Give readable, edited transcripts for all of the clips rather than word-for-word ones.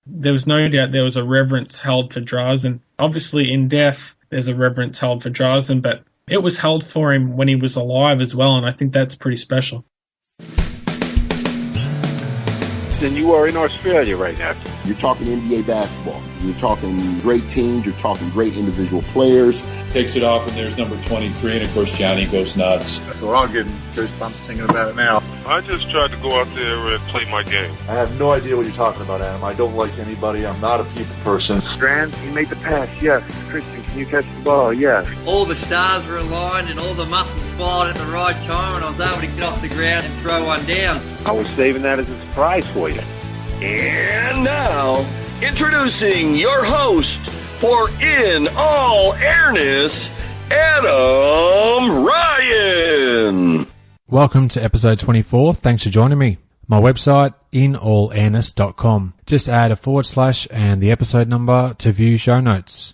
there was no doubt there was a reverence held for Drazen. Obviously, in death, there's a reverence held for Drazen, but it was held for him when he was alive as well, and I think that's pretty special. And you are in Australia right now. You're talking NBA basketball. You're talking great teams. You're talking great individual players. Takes it off, and there's number 23, and of course Johnny goes nuts. So I'm getting goosebumps thinking about it now. I just tried to go out there and play my game. I have no idea what you're talking about, Adam. I don't like anybody. I'm not a people person. Strand, you made the pass, yes. Christian, can you catch the ball? Yes. All the stars were aligned and all the muscles fired at the right time, and I was able to get off the ground and throw one down. I was saving that as a surprise for you. And now, introducing your host for In All Airness, Adam Ryan. Welcome to episode 24. Thanks for joining me. My website, inallairness.com. Just add a / and the episode number to view show notes.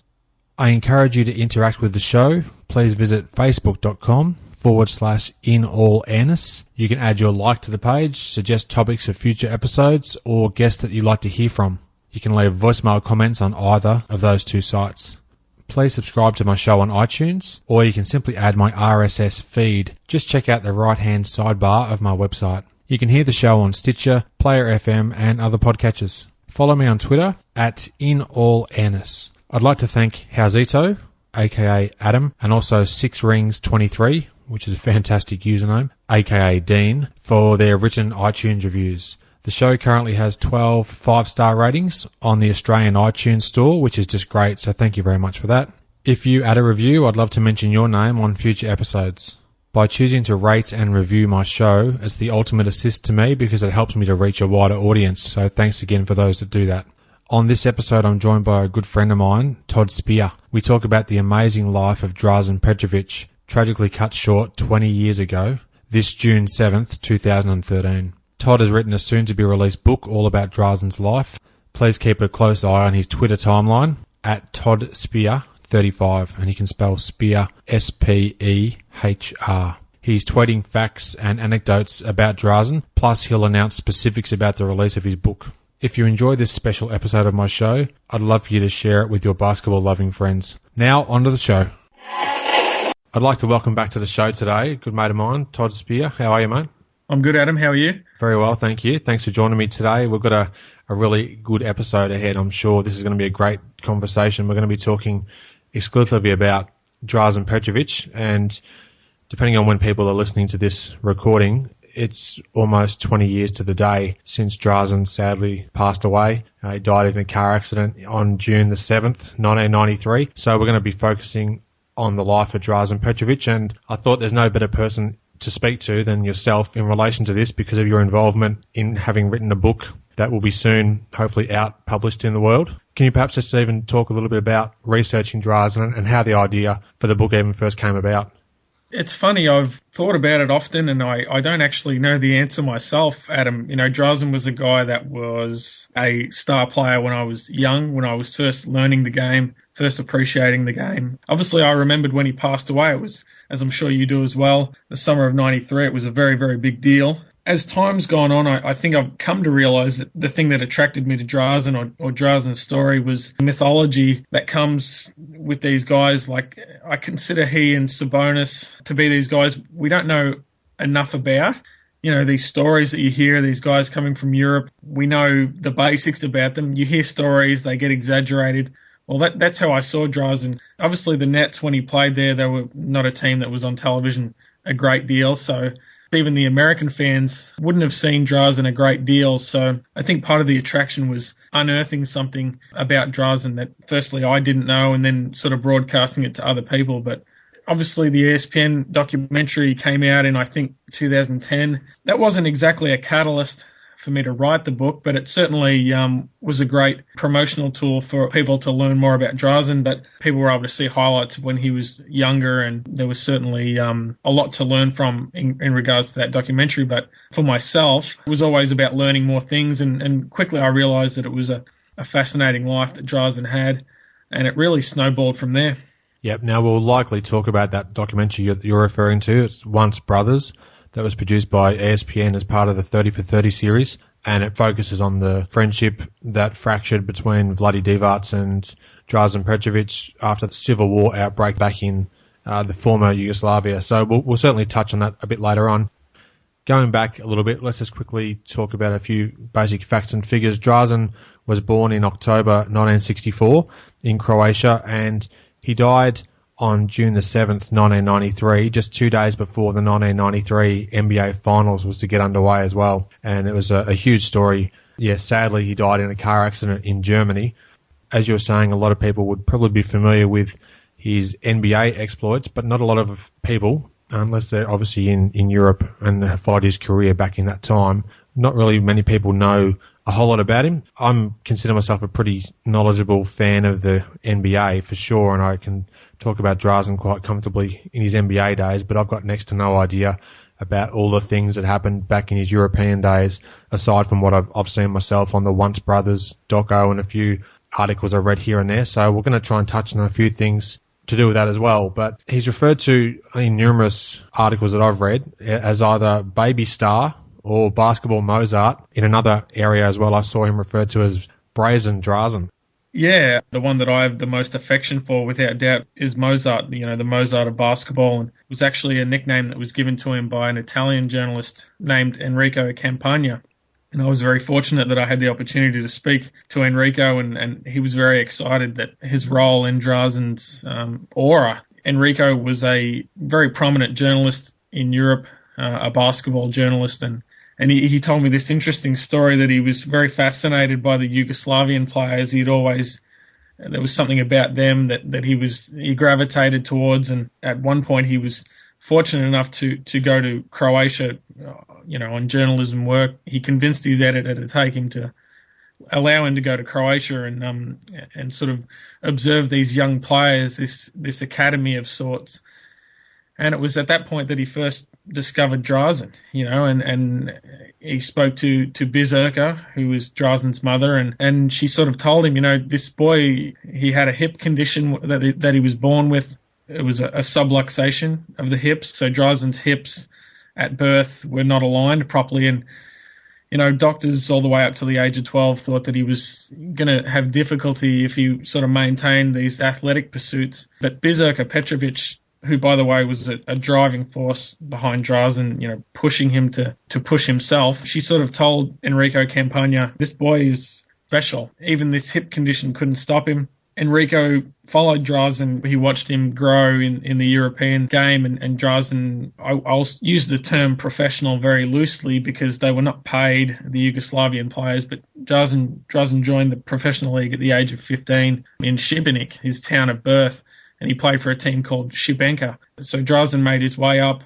I encourage you to interact with the show. Please visit facebook.com /inallairness. You can add your like to the page, suggest topics for future episodes, or guests that you'd like to hear from. You can leave voicemail comments on either of those two sites. Please subscribe to my show on iTunes, or you can simply add my RSS feed. Just check out the right-hand sidebar of my website. You can hear the show on Stitcher, Player FM, and other podcatchers. Follow me on Twitter at inallairness. I'd like to thank Howzito, aka Adam, and also 6rings23, which is a fantastic username, aka Dean, for their written iTunes reviews. The show currently has 12 5-star ratings on the Australian iTunes store, which is just great, so thank you very much for that. If you add a review, I'd love to mention your name on future episodes. By choosing to rate and review my show, it's the ultimate assist to me because it helps me to reach a wider audience, so thanks again for those that do that. On this episode, I'm joined by a good friend of mine, Todd Spear. We talk about the amazing life of Drazen Petrovic, tragically cut short 20 years ago, this June 7th, 2013. Todd has written a soon-to-be-released book all about Drazen's life. Please keep a close eye on his Twitter timeline, at Todd Spear 35, and he can spell Spear S-P-E-H-R. He's tweeting facts and anecdotes about Drazen, plus he'll announce specifics about the release of his book. If you enjoy this special episode of my show, I'd love for you to share it with your basketball-loving friends. Now, on to the show. I'd like to welcome back to the show today a good mate of mine, Todd Spear. How are you, mate? I'm good, Adam. How are you? Very well, thank you. Thanks for joining me today. We've got a really good episode ahead. I'm sure this is going to be a great conversation. We're going to be talking exclusively about Drazen Petrovic, and depending on when people are listening to this recording, it's almost 20 years to the day since Drazen sadly passed away. He died in a car accident on June the 7th, 1993. So we're going to be focusing on the life of Drazen Petrovic, and I thought there's no better person to speak to than yourself in relation to this because of your involvement in having written a book that will be soon hopefully out published in the world. Can you perhaps just even talk a little bit about researching Drazen and how the idea for the book even first came about? It's funny, I've thought about it often, and I don't actually know the answer myself, Adam. You know, Drazen was a guy that was a star player when I was young, when I was first learning the game, first appreciating the game. Obviously, I remembered when he passed away. It was, as I'm sure you do as well, the summer of 93. It was a very, very big deal. As time's gone on, I think I've come to realise that the thing that attracted me to Drazen or Drazen's story was the mythology that comes with these guys. Like, I consider he and Sabonis to be these guys we don't know enough about. You know, these stories that you hear, these guys coming from Europe, we know the basics about them. You hear stories, they get exaggerated. Well, that's how I saw Drazen. Obviously, the Nets, when he played there, they were not a team that was on television a great deal, so even the American fans wouldn't have seen Drazen a great deal. So I think part of the attraction was unearthing something about Drazen that firstly I didn't know and then sort of broadcasting it to other people. But obviously the ESPN documentary came out in, I think, 2010. That wasn't exactly a catalyst for me to write the book, but it certainly was a great promotional tool for people to learn more about Drazen. But people were able to see highlights of when he was younger, and there was certainly a lot to learn from in regards to that documentary. But for myself, it was always about learning more things, and quickly I realised that it was a fascinating life that Drazen had, and it really snowballed from there. Yep, now we'll likely talk about that documentary you're referring to. It's Once Brothers. That was produced by ESPN as part of the 30 for 30 series. and it focuses on the friendship that fractured between Vladi Divac and Drazen Petrovic after the civil war outbreak back in the former Yugoslavia. So we'll certainly touch on that a bit later on. Going back a little bit, let's just quickly talk about a few basic facts and figures. Drazen was born in October 1964 in Croatia, and he died on June the 7th, 1993, just 2 days before the 1993 NBA Finals was to get underway as well. And it was a huge story. Yeah, sadly, he died in a car accident in Germany. As you were saying, a lot of people would probably be familiar with his NBA exploits, but not a lot of people, unless they're obviously in Europe and have followed his career back in that time. Not really many people know a whole lot about him. I consider myself a pretty knowledgeable fan of the NBA for sure, and I can talk about Drazen quite comfortably in his NBA days, but I've got next to no idea about all the things that happened back in his European days, aside from what I've seen myself on the Once Brothers doco and a few articles I've read here and there. So we're going to try and touch on a few things to do with that as well. But he's referred to in numerous articles that I've read as either baby star or basketball Mozart. In another area as well, I saw him referred to as brazen Drazen. Yeah, the one that I have the most affection for, without doubt, is Mozart, the Mozart of basketball. And it was actually a nickname that was given to him by an Italian journalist named Enrico Campagna. And I was very fortunate that I had the opportunity to speak to Enrico, and he was very excited that his role in Drazen's aura. Enrico was a very prominent journalist in Europe, a basketball journalist, and he told me this interesting story that he was very fascinated by the Yugoslavian players. There was something about them that he gravitated towards, and at one point he was fortunate enough to go to Croatia, on journalism work. He convinced his editor to allow him to go to Croatia and sort of observe these young players, this academy of sorts. And it was at that point that he first discovered Drazen, and he spoke to Bizerka, who was Drazen's mother, and she sort of told him, this boy, he had a hip condition that he was born with. It was a subluxation of the hips, so Drazen's hips at birth were not aligned properly, and doctors all the way up to the age of 12 thought that he was going to have difficulty if he sort of maintained these athletic pursuits. But Bizerka Petrovic, who, by the way, was a driving force behind Drazen, pushing him to push himself, she sort of told Enrico Campagna, this boy is special. Even this hip condition couldn't stop him. Enrico followed Drazen. He watched him grow in the European game, and Drazen, I'll use the term professional very loosely because they were not paid, the Yugoslavian players, but Drazen joined the professional league at the age of 15 in Šibenik, his town of birth, and he played for a team called Šibenka. So Drazen made his way up,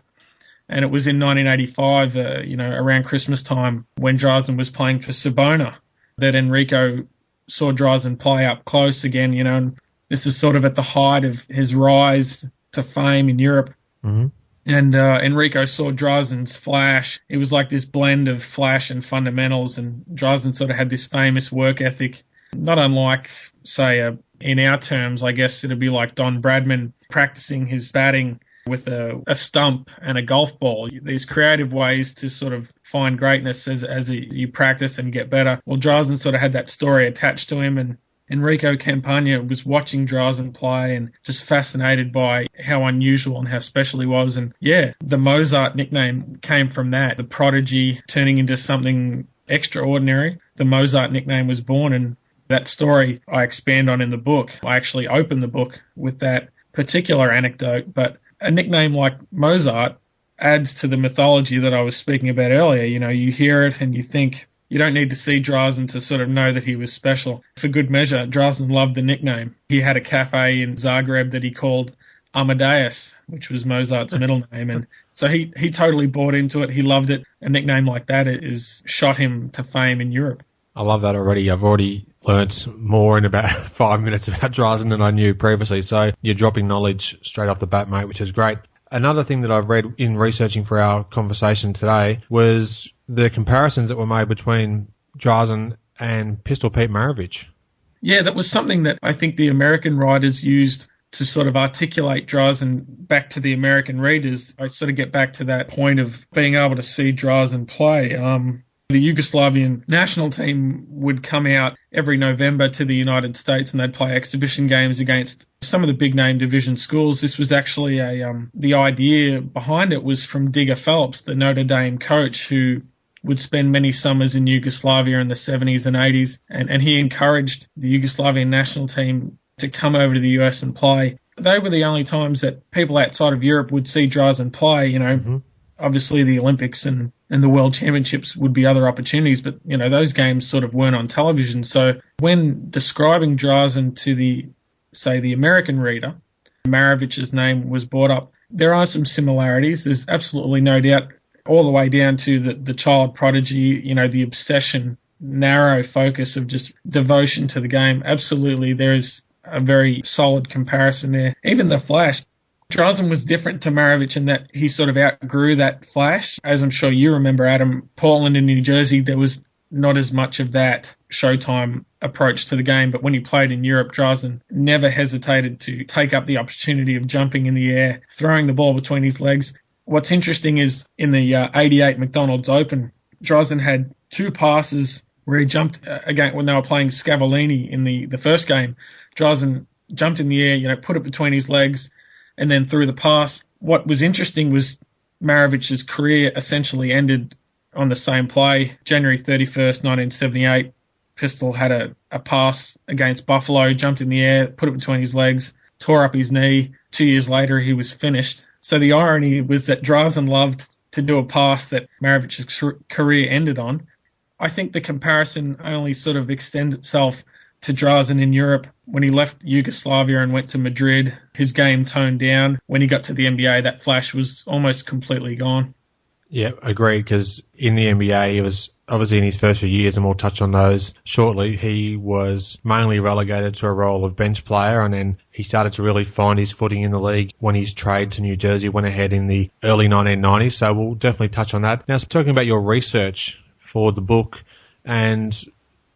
and it was in 1985, around Christmas time, when Drazen was playing for Cibona, that Enrico saw Drazen play up close again, and this is sort of at the height of his rise to fame in Europe. Mm-hmm. And Enrico saw Drazen's flash. It was like this blend of flash and fundamentals, and Drazen sort of had this famous work ethic, not unlike, say, in our terms, I guess it'd be like Don Bradman practicing his batting with a stump and a golf ball. These creative ways to sort of find greatness as you practice and get better. Well, Drazen sort of had that story attached to him, and Enrico Campagna was watching Drazen play and just fascinated by how unusual and how special he was. And yeah, the Mozart nickname came from that. The prodigy turning into something extraordinary. The Mozart nickname was born, and that story I expand on in the book. I actually open the book with that particular anecdote, but a nickname like Mozart adds to the mythology that I was speaking about earlier. You hear it and you think you don't need to see Drazen to sort of know that he was special. For good measure, Drazen loved the nickname. He had a cafe in Zagreb that he called Amadeus, which was Mozart's middle name. And so he totally bought into it. He loved it. A nickname like that is shot him to fame in Europe. I love that already. I've already learnt more in about 5 minutes about Drazen than I knew previously. So you're dropping knowledge straight off the bat, mate, which is great. Another thing that I've read in researching for our conversation today was the comparisons that were made between Drazen and Pistol Pete Maravich. Yeah, that was something that I think the American writers used to sort of articulate Drazen back to the American readers. I sort of get back to that point of being able to see Drazen play. The Yugoslavian national team would come out every November to the United States and they'd play exhibition games against some of the big name division schools. This was actually the idea behind it was from Digger Phelps, the Notre Dame coach, who would spend many summers in Yugoslavia in the 70s and 80s, and he encouraged the Yugoslavian national team to come over to the US and play. They were the only times that people outside of Europe would see Drazen play. Obviously the Olympics and the World Championships would be other opportunities, but, those games sort of weren't on television. So when describing Drazen to the American reader, Maravic's name was brought up. There are some similarities. There's absolutely no doubt, all the way down to the child prodigy, the obsession, narrow focus of just devotion to the game. Absolutely, there is a very solid comparison there. Even the flash, Drazen was different to Marovic in that he sort of outgrew that flash. As I'm sure you remember, Adam, Portland and New Jersey, there was not as much of that Showtime approach to the game. But when he played in Europe, Drazen never hesitated to take up the opportunity of jumping in the air, throwing the ball between his legs. What's interesting is in the 88 McDonald's Open, Drazen had 2 passes where he jumped again when they were playing Scavallini in the first game. Drazen jumped in the air, put it between his legs, and then threw the pass. What was interesting was Maravic's career essentially ended on the same play. January 31st, 1978, Pistol had a pass against Buffalo, jumped in the air, put it between his legs, tore up his knee. 2 years later, he was finished. So the irony was that Drazen loved to do a pass that Maravic's career ended on. I think the comparison only sort of extends itself to Drazen in Europe. When he left Yugoslavia and went to Madrid, his game toned down. When he got to the NBA, that flash was almost completely gone. Yeah, agreed, because in the NBA, he was obviously in his first few years, and we'll touch on those shortly, he was mainly relegated to a role of bench player, and then he started to really find his footing in the league when his trade to New Jersey went ahead in the early 1990s, so we'll definitely touch on that. Now, talking about your research for the book and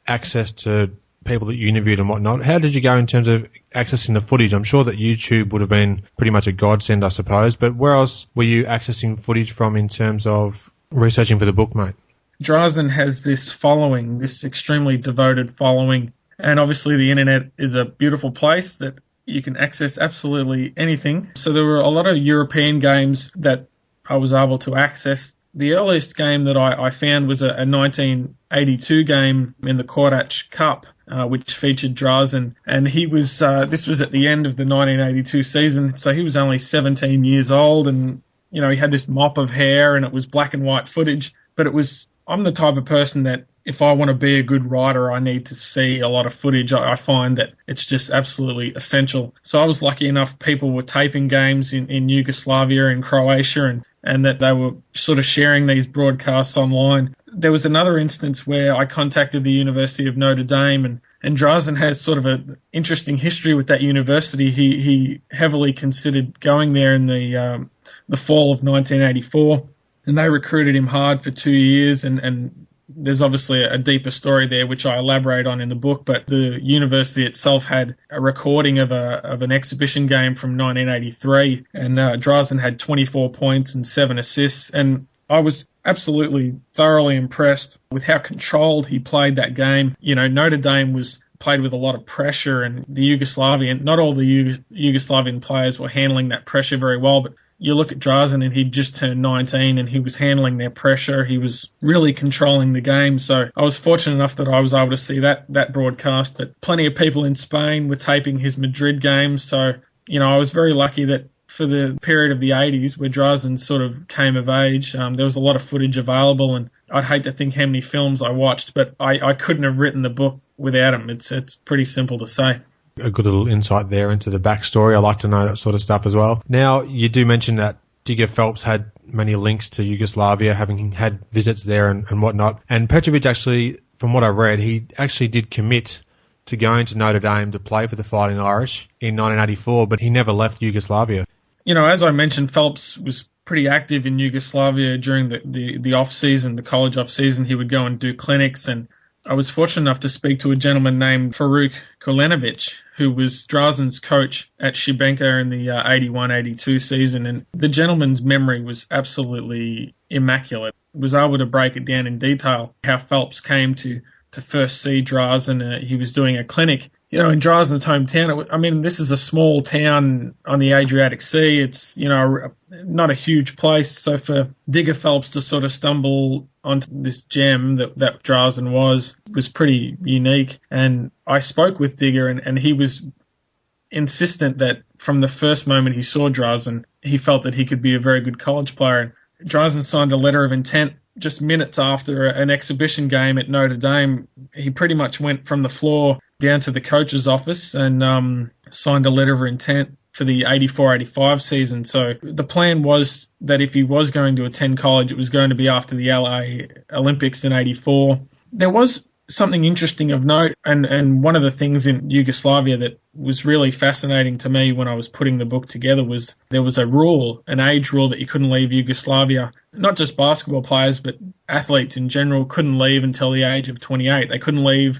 access to people that you interviewed and whatnot, how did you go in terms of accessing the footage? I'm sure that YouTube would have been pretty much a godsend, I suppose, but where else were you accessing footage from in terms of researching for the book, mate? Drazen has this following, this extremely devoted following, and obviously the internet is a beautiful place that you can access absolutely anything. So there were a lot of European games that I was able to access. The earliest game that I found was a 1982 game in the Korać Cup, which featured Drazen, and he was this was at the end of the 1982 season, so he was only 17 years old, and he had this mop of hair, and it was black and white footage, but I'm the type of person that if I want to be a good writer, I need to see a lot of footage. I find that it's just absolutely essential. So I was lucky enough people were taping games in Yugoslavia and Croatia, and that they were sort of sharing these broadcasts online. There was another instance where I contacted the University of Notre Dame, and Drazen has sort of an interesting history with that university. He heavily considered going there in the fall of 1984. And they recruited him hard for 2 years, and there's obviously a deeper story there, which I elaborate on in the book, but the university itself had a recording of an exhibition game from 1983, and Drazen had 24 points and 7 assists, and I was absolutely thoroughly impressed with how controlled he played that game. Notre Dame played with a lot of pressure, and not all the Yugoslavian players were handling that pressure very well, but you look at Drazen and he'd just turned 19 and he was handling their pressure. He was really controlling the game. So I was fortunate enough that I was able to see that broadcast. But plenty of people in Spain were taping his Madrid games. So, I was very lucky that for the period of the 80s where Drazen sort of came of age, there was a lot of footage available. And I'd hate to think how many films I watched, but I couldn't have written the book without him. It's pretty simple to say. A good little insight there into the backstory. I like to know that sort of stuff as well. Now, you do mention that Digger Phelps had many links to Yugoslavia, having had visits there and whatnot. And Petrovic actually, from what I read, he actually did commit to going to Notre Dame to play for the Fighting Irish in 1984, but he never left Yugoslavia. As I mentioned, Phelps was pretty active in Yugoslavia during the off-season, the college off-season. He would go and do clinics, and I was fortunate enough to speak to a gentleman named Faruk Kolenovic, who was Drazen's coach at Šibenka in the 81-82 season, and the gentleman's memory was absolutely immaculate. was able to break it down in detail, how Phelps came to first see Drazen. He was doing a clinic, in Drazen's hometown. This is a small town on the Adriatic Sea. It's, not a huge place. So for Digger Phelps to sort of stumble onto this gem that Drazen was pretty unique. And I spoke with Digger, and he was insistent that from the first moment he saw Drazen, he felt that he could be a very good college player. Drazen signed a letter of intent just minutes after an exhibition game at Notre Dame. He pretty much went from the floor down to the coach's office and signed a letter of intent for the 84-85 season. So the plan was that if he was going to attend college, it was going to be after the LA Olympics in 84. There was something interesting of note, and one of the things in Yugoslavia that was really fascinating to me when I was putting the book together was there was an age rule that you couldn't leave Yugoslavia. Not just basketball players, but athletes in general couldn't leave until the age of 28. They couldn't leave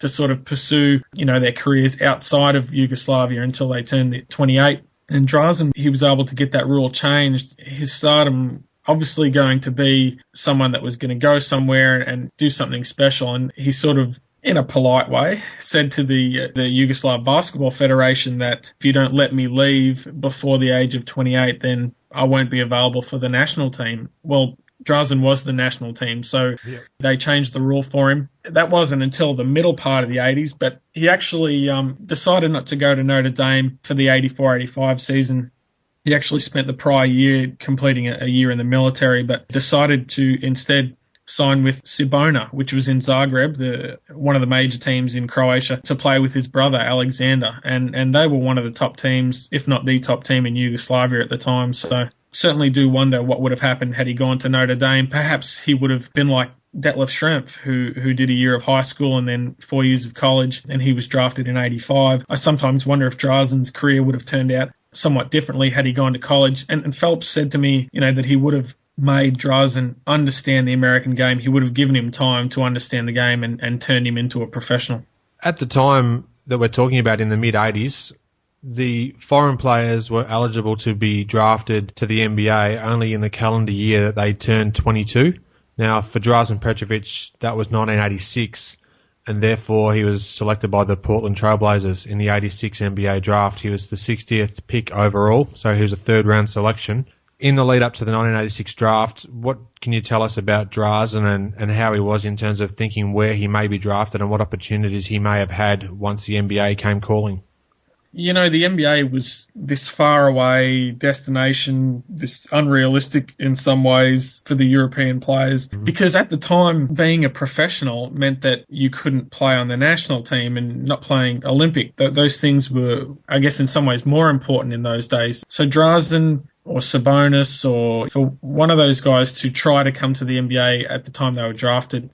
to sort of pursue, their careers outside of Yugoslavia until they turned 28. And Drazen, he was able to get that rule changed. His stardom obviously going to be someone that was going to go somewhere and do something special. And he sort of, in a polite way, said to the Yugoslav Basketball Federation that if you don't let me leave before the age of 28, then I won't be available for the national team. Well, Drazen was the national team, so they changed the rule for him. That wasn't until the middle part of the 80s, but he actually decided not to go to Notre Dame for the 84-85 season. He actually spent the prior year completing a year in the military, but decided to instead sign with Cibona, which was in Zagreb, one of the major teams in Croatia, to play with his brother Alexander. And they were one of the top teams, if not the top team in Yugoslavia at the time. So certainly do wonder what would have happened had he gone to Notre Dame. Perhaps he would have been like Detlef Schrempf, who did a year of high school and then 4 years of college, and he was drafted in 85. I sometimes wonder if Drazen's career would have turned out somewhat differently had he gone to college. And Phelps said to me, that he would have made Drazen understand the American game. He would have given him time to understand the game and turned him into a professional. At the time that we're talking about in the mid-80s, the foreign players were eligible to be drafted to the NBA only in the calendar year that they turned 22. Now, for Drazen Petrovic, that was 1986, and therefore he was selected by the Portland Trailblazers in the 86 NBA draft. He was the 60th pick overall, so he was a third-round selection. In the lead-up to the 1986 draft, what can you tell us about Drazen and how he was in terms of thinking where he may be drafted and what opportunities he may have had once the NBA came calling? The NBA was this faraway destination, this unrealistic in some ways for the European players, because at the time, being a professional meant that you couldn't play on the national team and not playing Olympic. Those things were, I guess, in some ways more important in those days. So Drazen or Sabonis, or for one of those guys to try to come to the NBA at the time they were drafted,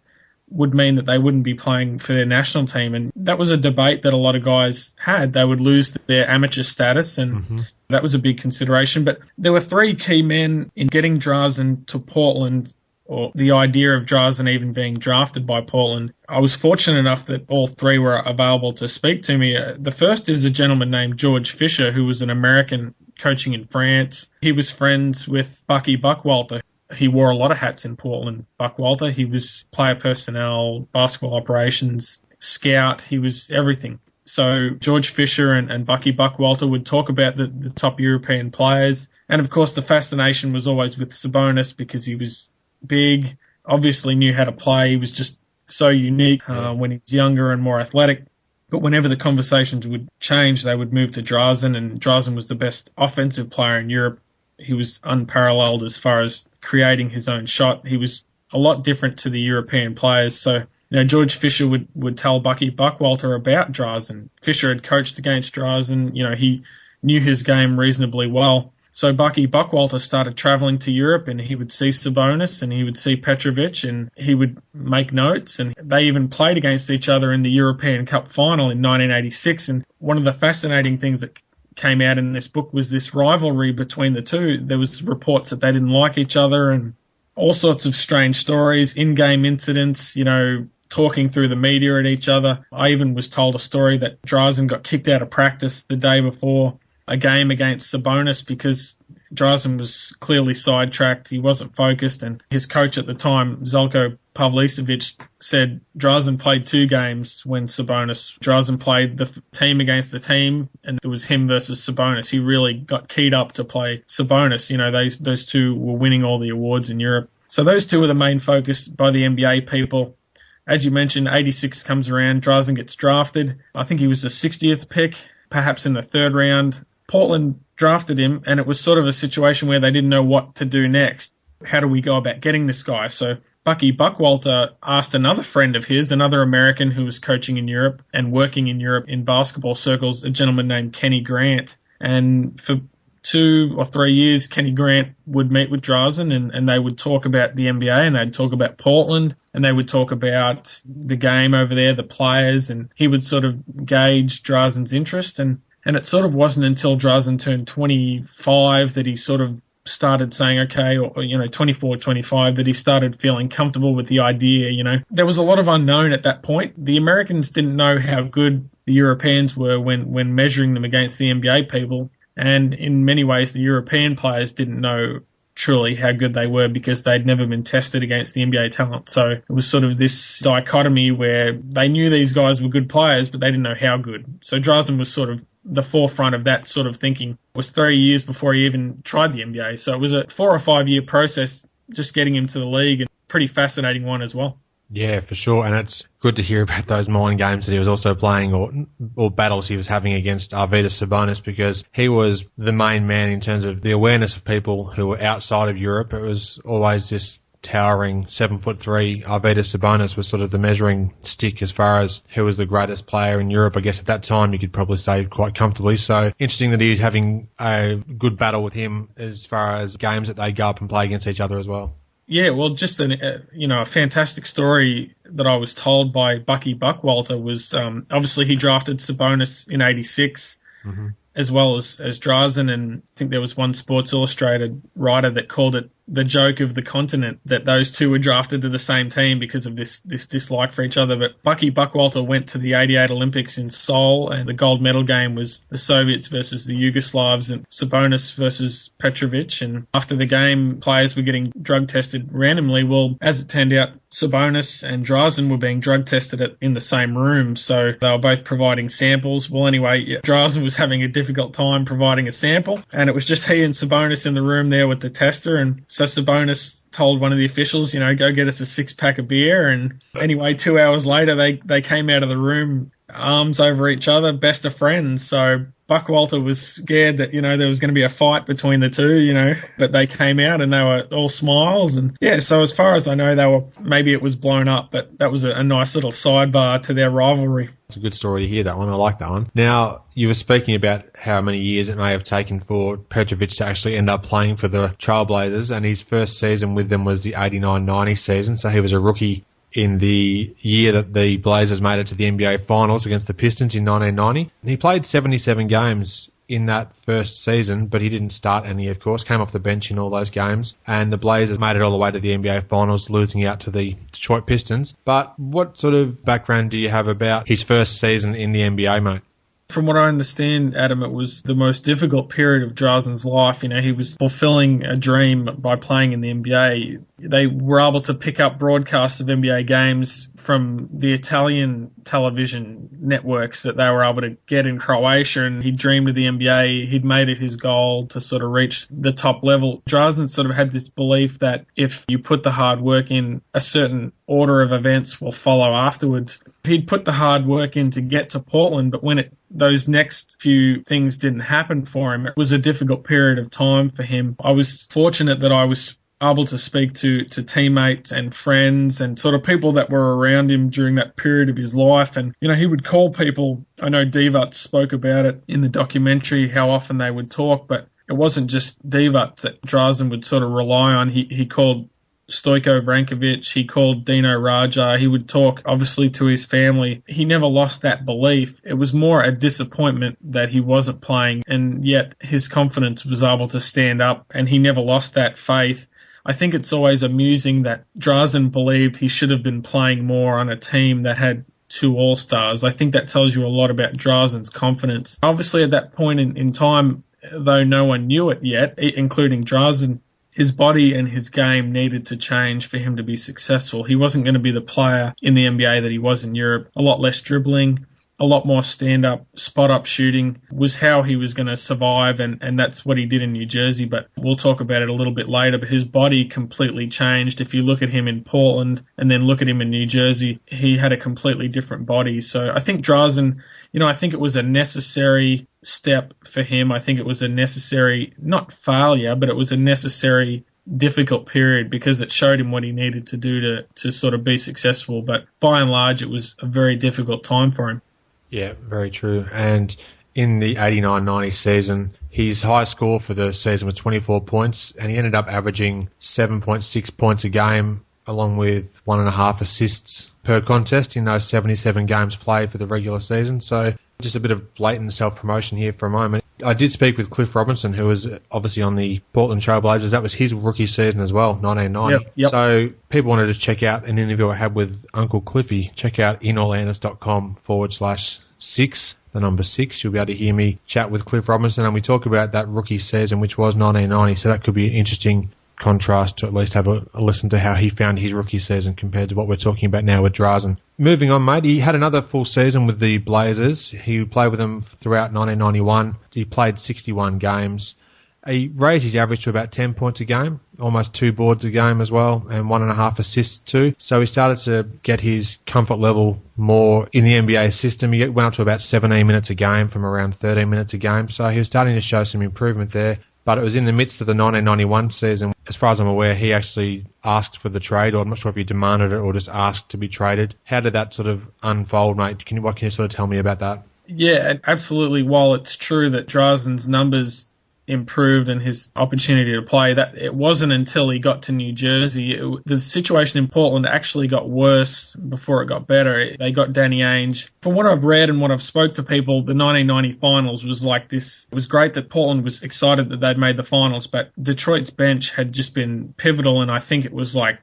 would mean that they wouldn't be playing for their national team. And that was a debate that a lot of guys had. They would lose their amateur status, and that was a big consideration. But there were three key men in getting Drazen to Portland, or the idea of Drazen even being drafted by Portland. I was fortunate enough that all three were available to speak to me. The first is a gentleman named George Fisher, who was an American coaching in France. He was friends with Bucky Buckwalter. He wore a lot of hats in Portland, Buckwalter. He was player personnel, basketball operations, scout. He was everything. So George Fisher and Bucky Buckwalter would talk about the top European players. And, of course, the fascination was always with Sabonis because he was big, obviously knew how to play. He was just so unique when he was younger and more athletic. But whenever the conversations would change, they would move to Drazen, and Drazen was the best offensive player in Europe. He was unparalleled as far as creating his own shot. He was a lot different to the European players. So, George Fisher would tell Bucky Buckwalter about Drazen. Fisher had coached against Drazen. He knew his game reasonably well. So Bucky Buckwalter started traveling to Europe, and he would see Sabonis and he would see Petrovic, and he would make notes. And they even played against each other in the European Cup final in 1986. And one of the fascinating things that came out in this book was this rivalry between the two. There was reports that they didn't like each other and all sorts of strange stories, in-game incidents, talking through the media at each other. I even was told a story that Drazen got kicked out of practice the day before a game against Sabonis because Drazen was clearly sidetracked. He wasn't focused, and his coach at the time, Zeljko Pavlicevic, said Drazen played 2 games when Drazen played the team against the team, and it was him versus Sabonis. He really got keyed up to play Sabonis. Those two were winning all the awards in Europe. So those two were the main focus by the NBA people. As you mentioned, 86 comes around, Drazen gets drafted. I think he was the 60th pick, perhaps in the 3rd round. Portland drafted him, and it was sort of a situation where they didn't know what to do next. How do we go about getting this guy? So Bucky Buckwalter asked another friend of his, another American who was coaching in Europe and working in Europe in basketball circles, a gentleman named Kenny Grant. And for 2 or 3 years, Kenny Grant would meet with Drazen, and they would talk about the NBA, and they'd talk about Portland, and they would talk about the game over there, the players, and he would sort of gauge Drazen's interest. And it sort of wasn't until Drazen turned 25 that he sort of started saying, okay, or 24, 25, that he started feeling comfortable with the idea. There was a lot of unknown at that point. The Americans didn't know how good the Europeans were when measuring them against the NBA people. And in many ways, the European players didn't know truly how good they were because they'd never been tested against the NBA talent. So it was sort of this dichotomy where they knew these guys were good players, but they didn't know how good. So Drazen was sort of the forefront of that sort of thinking. It was 3 years before he even tried the NBA. So it was a 4 or 5 year process just getting him to the league, and pretty fascinating one as well. Yeah, for sure. And it's good to hear about those mind games that he was also playing or battles he was having against Arvydas Sabonis, because he was the main man in terms of the awareness of people who were outside of Europe. It was always this towering 7'3" Arvydas Sabonis was sort of the measuring stick as far as who was the greatest player in Europe. I guess at that time you could probably say quite comfortably. So interesting that he's having a good battle with him as far as games that they go up and play against each other as well. Yeah, well, just a fantastic story that I was told by Bucky Buckwalter was obviously he drafted Sabonis in 86, as well as Drazen, and I think there was one Sports Illustrated writer that called it the joke of the continent, that those two were drafted to the same team because of this dislike for each other. But Bucky Buckwalter went to the 88 Olympics in Seoul, and the gold medal game was the Soviets versus the Yugoslavs and Sabonis versus Petrovic. And after the game, players were getting drug tested randomly. Well, as it turned out, Sabonis and Drazen were being drug tested in the same room, so they were both providing samples. Well, anyway, Drazen was having a difficult time providing a sample, and it was just he and Sabonis in the room there with the tester. And so Sabonis told one of the officials, go get us a 6-pack of beer. And anyway, 2 hours later, they came out of the room, arms over each other, best of friends. So Buckwalter was scared that, there was going to be a fight between the two, but they came out and they were all smiles. And yeah, so as far as I know, maybe it was blown up, but that was a nice little sidebar to their rivalry. It's a good story to hear, that one. I like that one. Now, you were speaking about how many years it may have taken for Petrovic to actually end up playing for the Trailblazers, and his first season with them was the 89-90 season, so he was a rookie in the year that the Blazers made it to the NBA Finals against the Pistons in 1990. He played 77 games in that first season, but he didn't start any, of course, came off the bench in all those games, and the Blazers made it all the way to the NBA Finals, losing out to the Detroit Pistons. But what sort of background do you have about his first season in the NBA, mate? From what I understand, Adam, it was the most difficult period of Drazen's life. He was fulfilling a dream by playing in the NBA. They were able to pick up broadcasts of NBA games from the Italian television networks that they were able to get in Croatia, and he dreamed of the NBA. He'd made it his goal to sort of reach the top level. Drazen sort of had this belief that if you put the hard work in, a certain order of events will follow afterwards. He'd put the hard work in to get to Portland, but when those next few things didn't happen for him, it was a difficult period of time for him. I was fortunate that I was able to speak to teammates and friends and sort of people that were around him during that period of his life. And, he would call people. I know Divac spoke about it in the documentary, how often they would talk, but it wasn't just Divac that Drazen would sort of rely on. He called Stojko Vrankovic, he called Dino Raja, he would talk obviously to his family. He never lost that belief. It was more a disappointment that he wasn't playing, and yet his confidence was able to stand up, and he never lost that faith. I think it's always amusing that Drazen believed he should have been playing more on a team that had 2 All-Stars. I think that tells you a lot about Drazen's confidence. Obviously at that point in time, though no one knew it yet, including Drazen, his body and his game needed to change for him to be successful. He wasn't going to be the player in the NBA that he was in Europe. A lot less dribbling, a lot more stand-up, spot-up shooting was how he was going to survive, and that's what he did in New Jersey. But we'll talk about it a little bit later. But his body completely changed. If you look at him in Portland and then look at him in New Jersey, he had a completely different body. So I think Drazen, I think it was a necessary step for him. I think it was a necessary, not failure, but it was a necessary difficult period because it showed him what he needed to do to sort of be successful. But by and large, it was a very difficult time for him. Yeah, very true. And in the 89-90 season, his high score for the season was 24 points, and he ended up averaging 7.6 points a game, along with 1.5 assists per contest in those 77 games played for the regular season. So just a bit of blatant self-promotion here for a moment. I did speak with Cliff Robinson, who was obviously on the Portland Trailblazers. That was his rookie season as well, 1990. Yep. So people wanted to check out an interview I had with Uncle Cliffy. Check out inallanders.com/6, the number 6. You'll be able to hear me chat with Cliff Robinson, and we talk about that rookie season, which was 1990. So that could be an interesting contrast to at least have a listen to how he found his rookie season compared to what we're talking about now with Drazen. Moving on, mate, he had another full season with the Blazers. He played with them throughout 1991. He played 61 games. He raised his average to about 10 points a game, almost 2 boards a game as well, and 1.5 assists too. So he started to get his comfort level more in the NBA system. He went up to about 17 minutes a game from around 13 minutes a game. So he was starting to show some improvement there. But it was in the midst of the 1991 season. As far as I'm aware, he actually asked for the trade, or I'm not sure if he demanded it or just asked to be traded. How did that sort of unfold, mate? What can you sort of tell me about that? Yeah, absolutely. While it's true that Drazen's numbers improved and his opportunity to play, that it wasn't until he got to New Jersey. The situation in Portland actually got worse before it got better. They got Danny Ainge. From what I've read and what I've spoke to people, the 1990 finals was like this. It was great that Portland was excited that they'd made the finals, but Detroit's bench had just been pivotal, and I think it was like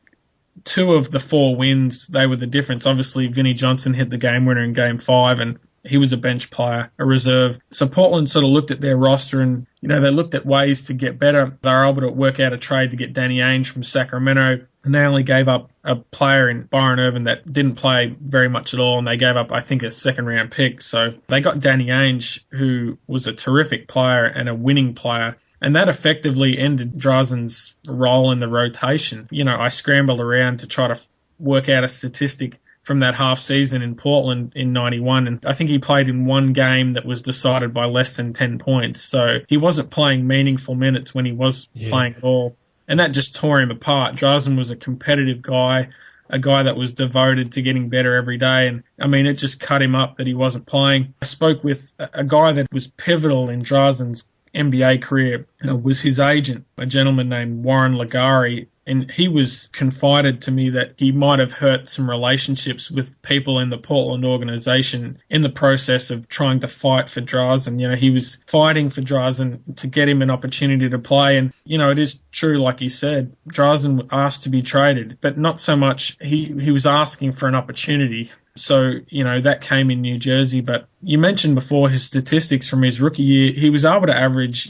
2 of the 4 wins, they were the difference. Obviously, Vinnie Johnson hit the game winner in Game 5, and he was a bench player, a reserve. So Portland sort of looked at their roster and, they looked at ways to get better. They were able to work out a trade to get Danny Ainge from Sacramento, and they only gave up a player in Byron Irvin that didn't play very much at all, and they gave up, I think, a second-round pick. So they got Danny Ainge, who was a terrific player and a winning player, and that effectively ended Drazen's role in the rotation. I scrambled around to try to work out a statistic from that half season in Portland in 91, and I think he played in 1 game that was decided by less than 10 points. So he wasn't playing meaningful minutes when he was playing at all, and that just tore him apart. Drazen was a competitive guy, a guy that was devoted to getting better every day, and it just cut him up that he wasn't playing. I spoke with a guy that was pivotal in Drazen's NBA career, was his agent, a gentleman named Warren Ligari, and he was confided to me that he might have hurt some relationships with people in the Portland organization in the process of trying to fight for Drazen. He was fighting for Drazen to get him an opportunity to play, and it is true, like you said, Drazen asked to be traded, but not so much he was asking for an opportunity. So, that came in New Jersey. But you mentioned before his statistics from his rookie year. He was able to average,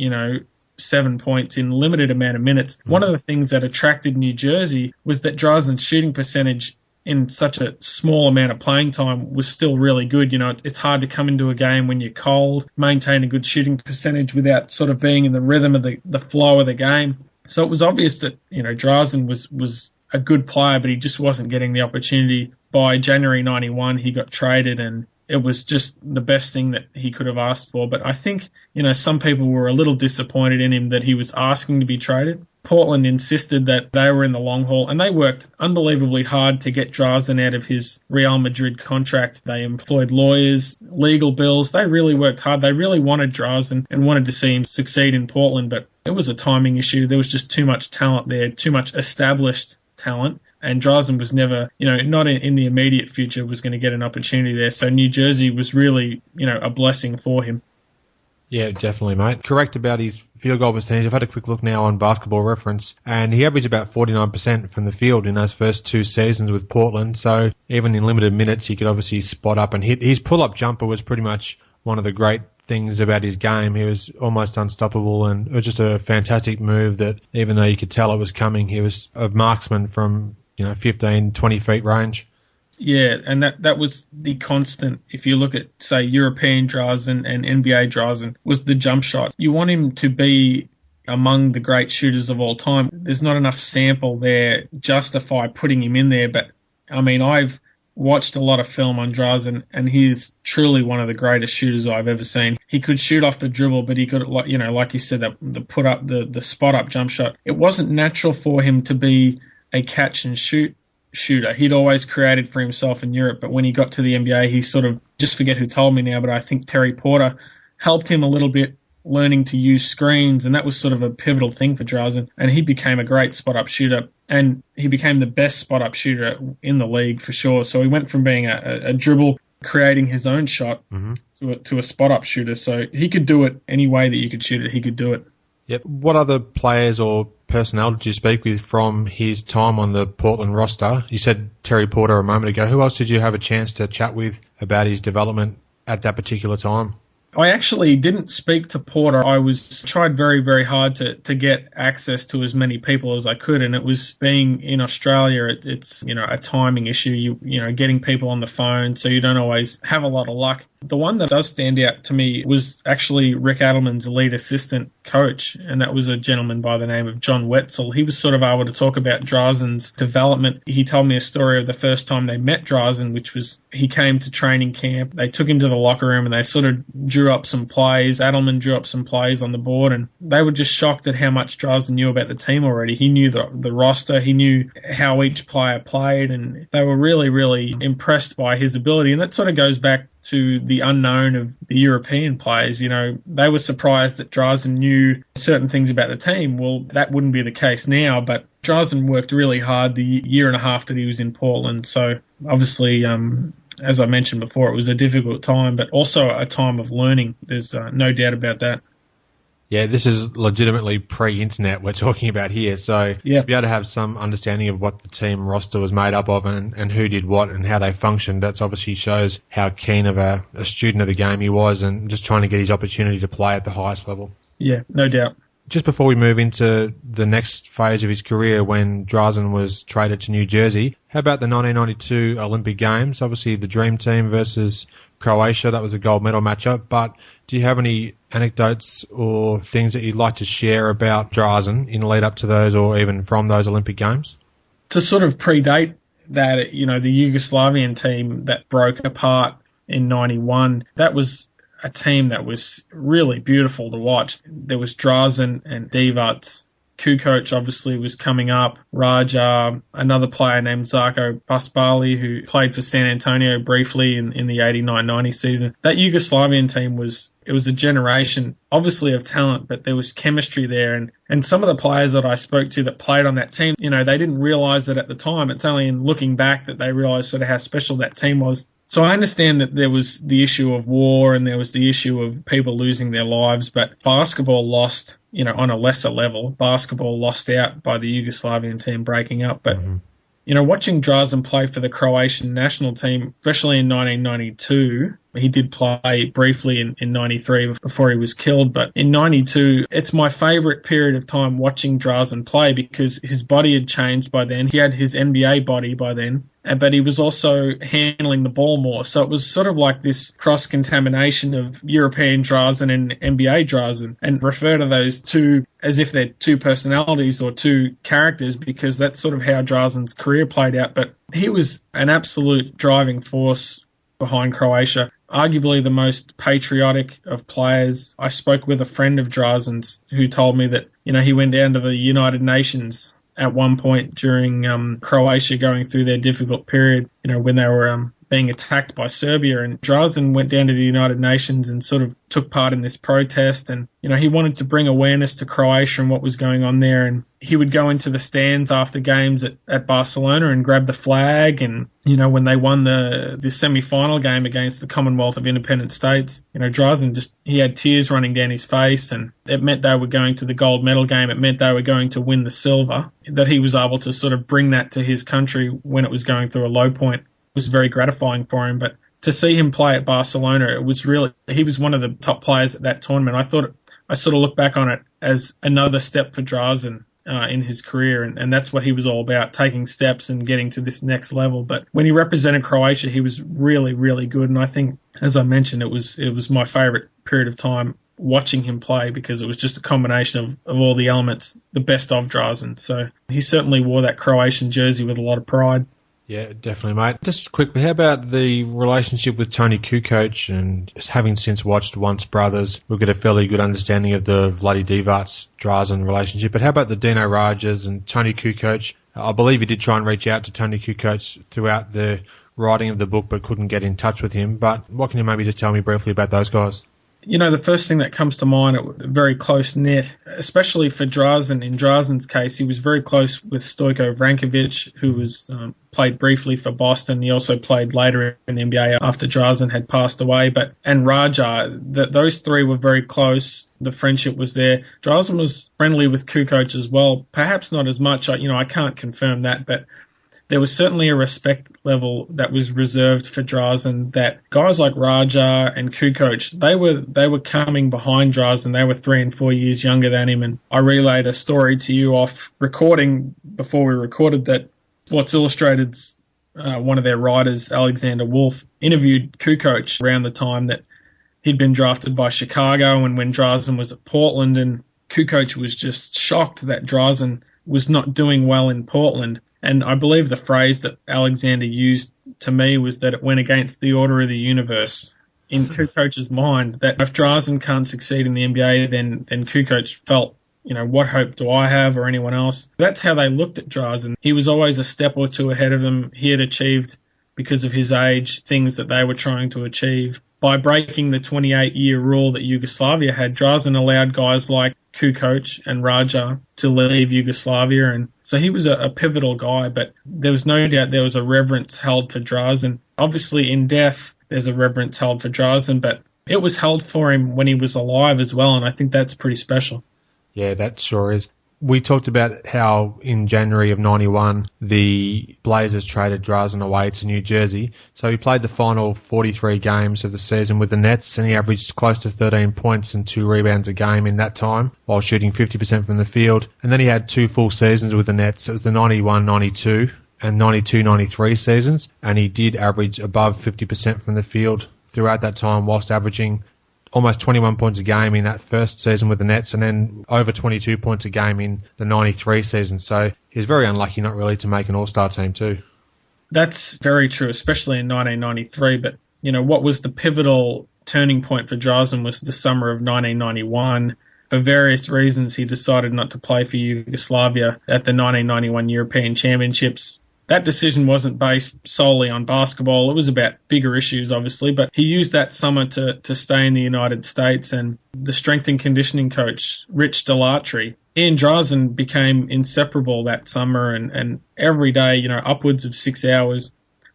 7 points in limited amount of minutes. One of the things that attracted New Jersey was that Drazen's shooting percentage in such a small amount of playing time was still really good. It's hard to come into a game when you're cold, maintain a good shooting percentage without sort of being in the rhythm of the flow of the game. So it was obvious that, Drazen was a good player, but he just wasn't getting the opportunity. By January 91, he got traded, and it was just the best thing that he could have asked for. But I think, some people were a little disappointed in him that he was asking to be traded. Portland insisted that they were in the long haul, and they worked unbelievably hard to get Drazen out of his Real Madrid contract. They employed lawyers, legal bills. They really worked hard. They really wanted Drazen and wanted to see him succeed in Portland, but it was a timing issue. There was just too much talent there, too much established talent. And Drazen was never, not in the immediate future was going to get an opportunity there. So New Jersey was really, a blessing for him. Yeah, definitely, mate. Correct about his field goal percentage. I've had a quick look now on Basketball Reference, and he averaged about 49% from the field in those first 2 seasons with Portland. So even in limited minutes, he could obviously spot up and hit. His pull-up jumper was pretty much one of the great things about his game. He was almost unstoppable, and it was just a fantastic move that even though you could tell it was coming, he was a marksman from 15, 20 feet range. Yeah, and that was the constant. If you look at, say, European Drazen and NBA Drazen, was the jump shot. You want him to be among the great shooters of all time. There's not enough sample there justify putting him in there, but I mean, I've watched a lot of film on Drazen, and he's truly one of the greatest shooters I've ever seen. He could shoot off the dribble, but he could, like you said, the put up, the spot up jump shot. It wasn't natural for him to be a catch and shoot shooter. He'd always created for himself in Europe, but when he got to the NBA, he sort of, just forget who told me now, but I think Terry Porter helped him a little bit learning to use screens, and that was sort of a pivotal thing for Drazen, and he became a great spot-up shooter, and he became the best spot-up shooter in the league for sure. So he went from being a dribble, creating his own shot, to a spot-up shooter. So he could do it any way that you could shoot it, he could do it. Yep. What other players or personnel did you speak with from his time on the Portland roster? You said Terry Porter a moment ago. Who else did you have a chance to chat with about his development at that particular time? I actually didn't speak to Porter. I tried very, very hard to get access to as many people as I could, and it was being in Australia, it's a timing issue. You getting people on the phone, so you don't always have a lot of luck. The one that does stand out to me was actually Rick Adelman's lead assistant coach, and that was a gentleman by the name of John Wetzel. He was sort of able to talk about Drazen's development. He told me a story of the first time they met Drazen, which was he came to training camp. They took him to the locker room and they sort of drew up some plays. Adelman drew up some plays on the board, and they were just shocked at how much Drazen knew about the team already. He knew the roster, he knew how each player played, and they were really, really impressed by his ability. And that sort of goes back to the unknown of the European players. They were surprised that Drazen knew certain things about the team. Well, that wouldn't be the case now, but Drazen worked really hard the year and a half that he was in Portland. So obviously, as I mentioned before, it was a difficult time, but also a time of learning. There's no doubt about that. Yeah, this is legitimately pre-internet we're talking about here. So to be able to have some understanding of what the team roster was made up of and who did what and how they functioned, that obviously shows how keen of a student of the game he was and just trying to get his opportunity to play at the highest level. Yeah, no doubt. Just before we move into the next phase of his career when Drazen was traded to New Jersey, how about the 1992 Olympic Games? Obviously the Dream Team versus Croatia, that was a gold medal matchup, but do you have any anecdotes or things that you'd like to share about Drazen in the lead up to those or even from those Olympic Games? To sort of predate that, the Yugoslavian team that broke apart in 91, that was a team that was really beautiful to watch. There was Drazen and Divac. Kukoc obviously was coming up. Raja, another player named Zarko Basbali, who played for San Antonio briefly in the 89-90 season. That Yugoslavian team was a generation, obviously, of talent, but there was chemistry there. And some of the players that I spoke to that played on that team, they didn't realise it at the time. It's only in looking back that they realised sort of how special that team was. So I understand that there was the issue of war and there was the issue of people losing their lives, but basketball lost, on a lesser level. Basketball lost out by the Yugoslavian team breaking up. But, watching Drazen play for the Croatian national team, especially in 1992, he did play briefly in 93 before he was killed. But in 92, it's my favourite period of time watching Drazen play because his body had changed by then. He had his NBA body by then. But he was also handling the ball more. So it was sort of like this cross-contamination of European Drazen and NBA Drazen, and refer to those two as if they're two personalities or two characters because that's sort of how Drazen's career played out. But he was an absolute driving force behind Croatia, arguably the most patriotic of players. I spoke with a friend of Drazen's who told me that, he went down to the United Nations at one point during Croatia going through their difficult period, when they were being attacked by Serbia. And Drazen went down to the United Nations and sort of took part in this protest. And, he wanted to bring awareness to Croatia and what was going on there. And he would go into the stands after games at Barcelona and grab the flag. And, when they won the semi-final game against the Commonwealth of Independent States, Drazen he had tears running down his face. And it meant they were going to the gold medal game. It meant they were going to win the silver. That he was able to sort of bring that to his country when it was going through a low point was very gratifying for him. But to see him play at Barcelona, he was one of the top players at that tournament. I sort of look back on it as another step for Drazen in his career, and that's what he was all about, taking steps and getting to this next level. But when he represented Croatia, he was really, really good, and I think, as I mentioned, it was my favourite period of time watching him play, because it was just a combination of all the elements, the best of Drazen. So he certainly wore that Croatian jersey with a lot of pride. Yeah, definitely, mate. Just quickly, how about the relationship with Tony Kukoc? And having since watched Once Brothers, we'll get a fairly good understanding of the Vladi Divac-Drazen relationship. But how about the Dino Rajas and Tony Kukoc? I believe you did try and reach out to Tony Kukoc throughout the writing of the book, but couldn't get in touch with him. But what can you maybe just tell me briefly about those guys? You know, the first thing that comes to mind, very close-knit, especially for Drazen. In Drazen's case, he was very close with Stojko Vrankovic, who was played briefly for Boston. He also played later in the NBA after Drazen had passed away. And Raja, those three were very close. The friendship was there. Drazen was friendly with Kukoc as well. Perhaps not as much. I can't confirm that, but there was certainly a respect level that was reserved for Drazen, that guys like Raja and Kukoc, they were coming behind Drazen. They were 3 and 4 years younger than him. And I relayed a story to you off recording before we recorded that Sports Illustrated's one of their writers, Alexander Wolf, interviewed Kukoc around the time that he'd been drafted by Chicago and when Drazen was at Portland, and Kukoc was just shocked that Drazen was not doing well in Portland. And I believe the phrase that Alexander used to me was that it went against the order of the universe. In Kukoc's mind, that if Drazen can't succeed in the NBA, then Kukoc felt, what hope do I have or anyone else? That's how they looked at Drazen. He was always a step or two ahead of them. He had achieved, because of his age, things that they were trying to achieve. By breaking the 28-year rule that Yugoslavia had, Drazen allowed guys like Kukoc and Raja to leave Yugoslavia, and so he was a pivotal guy, but there was no doubt there was a reverence held for Drazen. Obviously, in death, there's a reverence held for Drazen, but it was held for him when he was alive as well, and I think that's pretty special. Yeah, that sure is. We talked about how in January of 91, the Blazers traded Drazen away to New Jersey. So he played the final 43 games of the season with the Nets, and he averaged close to 13 points and 2 rebounds a game in that time, while shooting 50% from the field. And then he had 2 full seasons with the Nets. It was the 91-92 and 92-93 seasons, and he did average above 50% from the field throughout that time, whilst averaging almost 21 points a game in that first season with the Nets, and then over 22 points a game in the 93 season. So he was very unlucky not really to make an all-star team too. That's very true, especially in 1993. But, what was the pivotal turning point for Drazen was the summer of 1991. For various reasons, he decided not to play for Yugoslavia at the 1991 European Championships. That decision wasn't based solely on basketball. It was about bigger issues, obviously, but he used that summer to stay in the United States, and the strength and conditioning coach, Rich Delatry, Ian Drazen became inseparable that summer, and every day, upwards of 6 hours.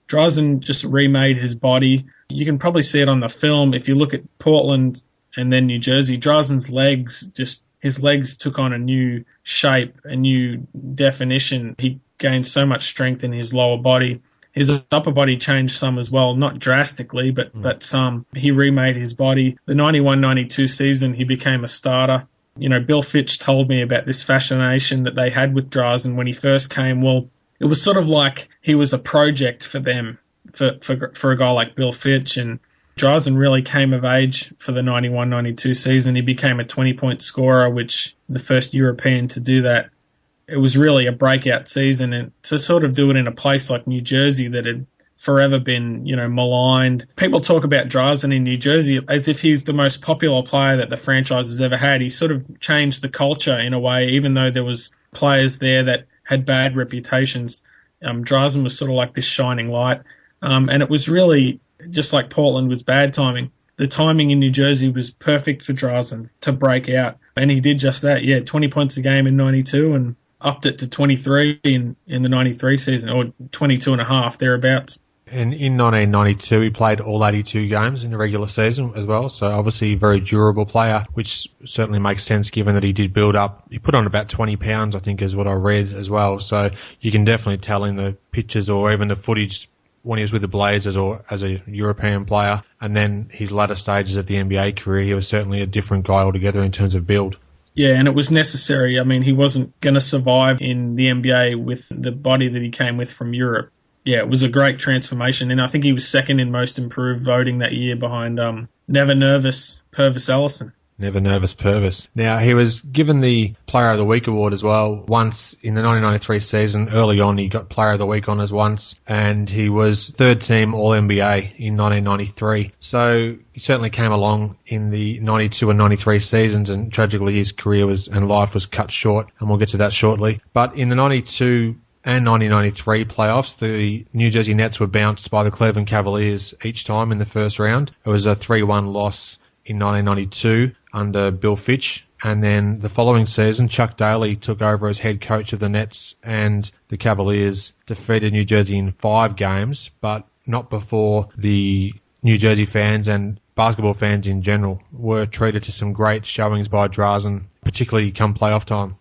Drazen just remade his body. You can probably see it on the film. If you look at Portland and then New Jersey, Drazen's legs, his legs took on a new shape, a new definition. He gained so much strength in his lower body. His upper body changed some as well, not drastically, but some. He remade his body. The 91-92 season, he became a starter. Bill Fitch told me about this fascination that they had with Drazen when he first came. Well, it was sort of like he was a project for them, for a guy like Bill Fitch, and Drazen really came of age for the 91-92 season. He became a 20-point scorer, which the first European to do that. It was really a breakout season, and to sort of do it in a place like New Jersey that had forever been, maligned. People talk about Drazen in New Jersey as if he's the most popular player that the franchise has ever had. He sort of changed the culture in a way, even though there was players there that had bad reputations. Drazen was sort of like this shining light, and it was really just like Portland was bad timing. The timing in New Jersey was perfect for Drazen to break out, and he did just that. 20 points a game in 92 and upped it to 23 in the 93 season, or 22 and a half, thereabouts. And in 1992, he played all 82 games in the regular season as well, so obviously a very durable player, which certainly makes sense given that he did build up. He put on about 20 pounds, I think, is what I read as well, so you can definitely tell in the pictures or even the footage when he was with the Blazers or as a European player, and then his latter stages of the NBA career, he was certainly a different guy altogether in terms of build. Yeah, and it was necessary. I mean, he wasn't going to survive in the NBA with the body that he came with from Europe. Yeah, it was a great transformation, and I think he was second in most improved voting that year behind Never Nervous Purvis Ellison. Never Nervous Purvis. Now, he was given the Player of the Week award as well once in the 1993 season. Early on, he got Player of the Week honours once, and he was third team All-NBA in 1993. So he certainly came along in the 92 and 93 seasons, and tragically his career and life was cut short, and we'll get to that shortly. But in the 92 and 1993 playoffs, the New Jersey Nets were bounced by the Cleveland Cavaliers each time in the first round. It was a 3-1 loss in 1992 under Bill Fitch, and then the following season Chuck Daly took over as head coach of the Nets, and the Cavaliers defeated New Jersey in 5 games, but not before the New Jersey fans and basketball fans in general were treated to some great showings by Drazen, particularly come playoff time.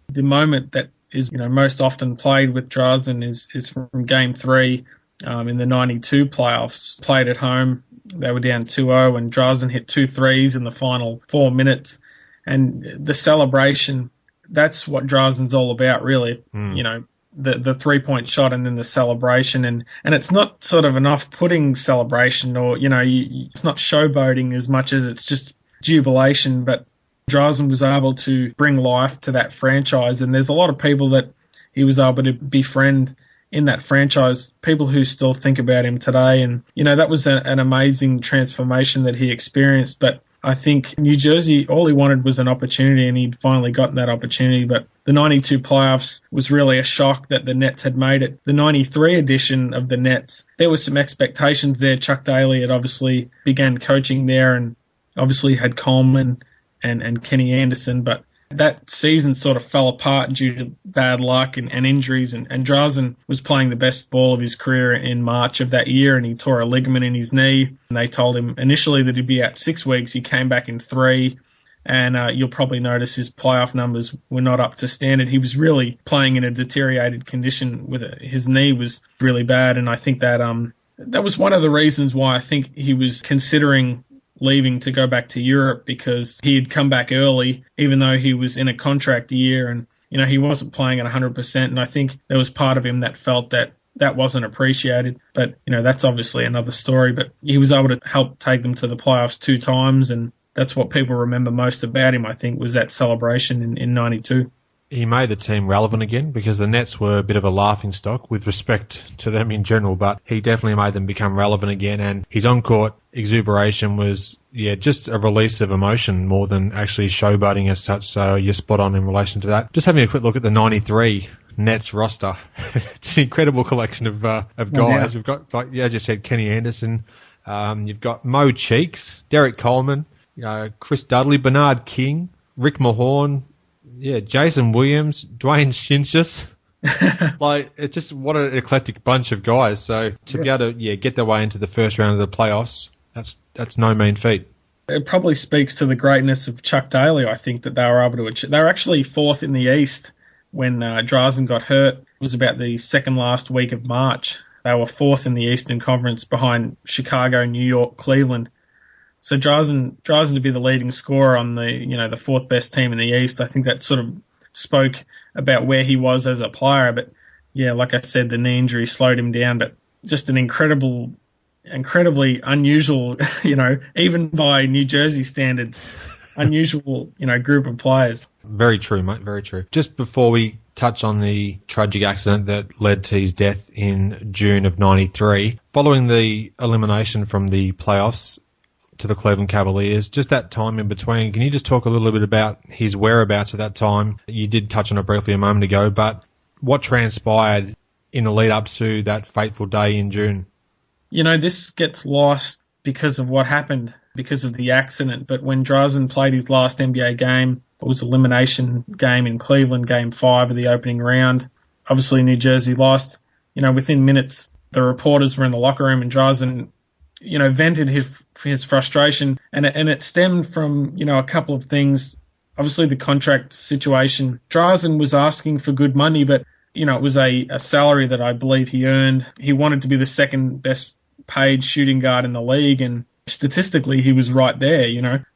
The moment that is most often played with Drazen is from Game 3 in the 92 playoffs, played at home. They were down 2-0, and Drazen hit 2 threes in the final 4 minutes. And the celebration, that's what Drazen's all about, really. The three-point shot and then the celebration. And it's not sort of an off-putting celebration, or, it's not showboating as much as it's just jubilation. But Drazen was able to bring life to that franchise, and there's a lot of people that he was able to befriend in that franchise, people who still think about him today. And, that was an amazing transformation that he experienced. But I think New Jersey, all he wanted was an opportunity, and he'd finally gotten that opportunity. But the 92 playoffs was really a shock that the Nets had made it. The 93 edition of the Nets, there was some expectations there. Chuck Daly had obviously began coaching there and obviously had Coleman and Kenny Anderson, but that season sort of fell apart due to bad luck and injuries, and Drazen was playing the best ball of his career in March of that year, and he tore a ligament in his knee. And they told him initially that he'd be out 6 weeks. He came back in 3, and you'll probably notice his playoff numbers were not up to standard. He was really playing in a deteriorated condition. His knee was really bad, and I think that that was one of the reasons why I think he was considering leaving to go back to Europe, because he had come back early, even though he was in a contract year, and he wasn't playing at 100%. And I think there was part of him that felt that wasn't appreciated. But that's obviously another story. But he was able to help take them to the playoffs 2 times, and that's what people remember most about him, I think, was that celebration in 92. He made the team relevant again, because the Nets were a bit of a laughingstock with respect to them in general, but he definitely made them become relevant again, and his on-court exuberation was, just a release of emotion more than actually showboating as such, so you're spot on in relation to that. Just having a quick look at the 93 Nets roster. It's an incredible collection of guys. Yeah. You've got, like I just said, Kenny Anderson, you've got Mo Cheeks, Derek Coleman, Chris Dudley, Bernard King, Rick Mahorn, Jason Williams, Dwayne Shinchis. It's just what an eclectic bunch of guys. So to be able to get their way into the first round of the playoffs, that's no mean feat. It probably speaks to the greatness of Chuck Daly, I think, that they were able to achieve. They were actually 4th in the East when Drazen got hurt. It was about the second last week of March. They were 4th in the Eastern Conference behind Chicago, New York, Cleveland. So Drazen to be the leading scorer on the the 4th best team in the East, I think that sort of spoke about where he was as a player. But like I said, the knee injury slowed him down. But just an incredibly unusual, even by New Jersey standards, unusual, group of players. Very true, mate. Very true. Just before we touch on the tragic accident that led to his death in June of 93, following the elimination from the playoffs to the Cleveland Cavaliers, just that time in between, can you just talk a little bit about his whereabouts at that time? You did touch on it briefly a moment ago, but what transpired in the lead up to that fateful day in June? This gets lost because of what happened, because of the accident. But when Drazen played his last NBA game, it was an elimination game in Cleveland, Game 5 of the opening round. Obviously, New Jersey lost. Within minutes, the reporters were in the locker room, and Drazen vented his frustration, and it stemmed from, a couple of things. Obviously, the contract situation. Drazen was asking for good money, but it was a salary that I believe he earned. He wanted to be the second best paid shooting guard in the league, and statistically he was right there,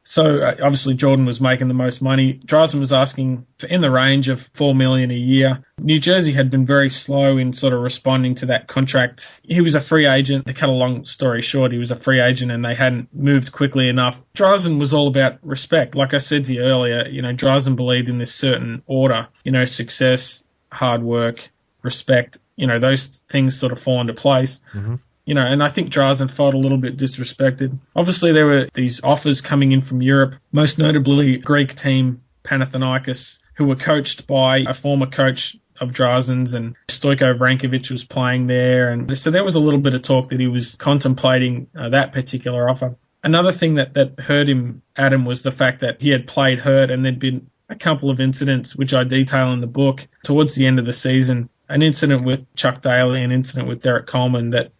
So obviously Jordan was making the most money. Drazen was asking for in the range of $4 million a year. New Jersey had been very slow in sort of responding to that contract. He was a free agent. To cut a long story short, he was a free agent and they hadn't moved quickly enough. Drazen was all about respect. Like I said to you earlier, Drazen believed in this certain order, success, hard work, respect, those things sort of fall into place. Mm-hmm. And I think Drazen felt a little bit disrespected. Obviously, there were these offers coming in from Europe, most notably Greek team Panathinaikos, who were coached by a former coach of Drazen's, and Stoico Vrankovic was playing there. And so there was a little bit of talk that he was contemplating that particular offer. Another thing that hurt him, Adam, was the fact that he had played hurt, and there'd been a couple of incidents, which I detail in the book, towards the end of the season. An incident with Chuck Daly, an incident with Derek Coleman, that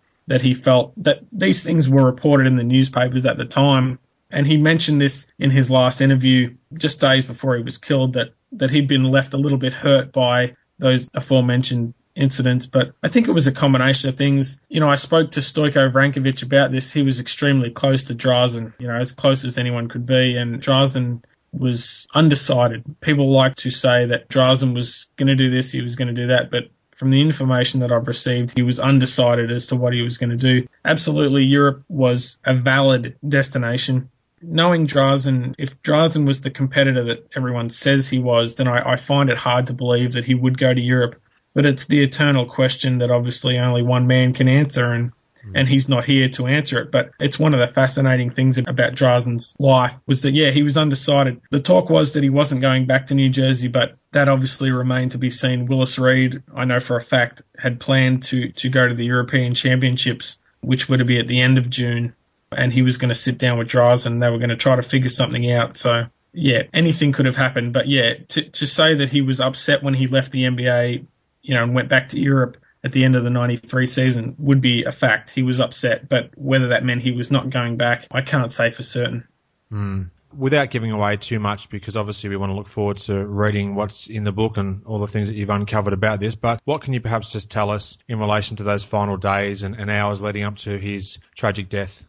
he felt that these things were reported in the newspapers at the time. And he mentioned this in his last interview just days before he was killed, that he'd been left a little bit hurt by those aforementioned incidents. But I think it was a combination of things. I spoke to Stoico Vrankovic about this. He was extremely close to Drazen, as close as anyone could be. And Drazen was undecided. People like to say that Drazen was going to do this, he was going to do that, but from the information that I've received, he was undecided as to what he was going to do. Absolutely, Europe was a valid destination. Knowing Drazen, if Drazen was the competitor that everyone says he was, then I find it hard to believe that he would go to Europe. But it's the eternal question that obviously only one man can answer, and he's not here to answer it. But it's one of the fascinating things about Drazen's life was that, he was undecided. The talk was that he wasn't going back to New Jersey, but that obviously remained to be seen. Willis Reed, I know for a fact, had planned to go to the European Championships, which were to be at the end of June, and he was going to sit down with Drazen. They were going to try to figure something out. So, anything could have happened. But, to say that he was upset when he left the NBA, and went back to Europe at the end of the 93 season would be a fact. He was upset, but whether that meant he was not going back, I can't say for certain. Without giving away too much, because obviously we want to look forward to reading what's in the book and all the things that you've uncovered about this, but what can you perhaps just tell us in relation to those final days and hours leading up to his tragic death?